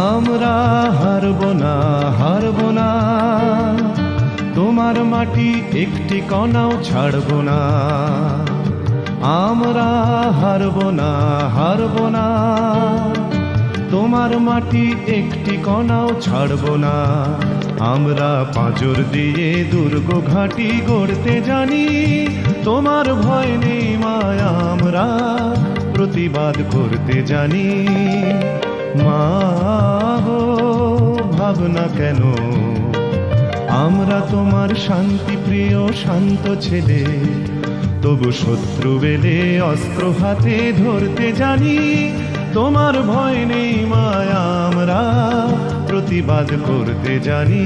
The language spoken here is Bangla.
আমরা হারব না, হারব না, তোমার মাটি একটি কণাও ছাড়ব না। আমরা হারব না, হারব না, তোমার মাটি একটি কণাও ছাড়ব না। আমরা পাঁজর দিয়ে দুর্গ ঘাঁটি গড়তে জানি, তোমার ভয় নেই মায়া, আমরা প্রতিবাদ করতে জানি। মা গো ভাবনা কেন, আমরা তোমার শান্তি প্রিয় শান্ত ছেলে, তবু শত্রু বেলে অস্ত্র হাতে ধরতে জানি। তোমার ভয় নেই মায়া, আমরা প্রতিবাদ করতে জানি।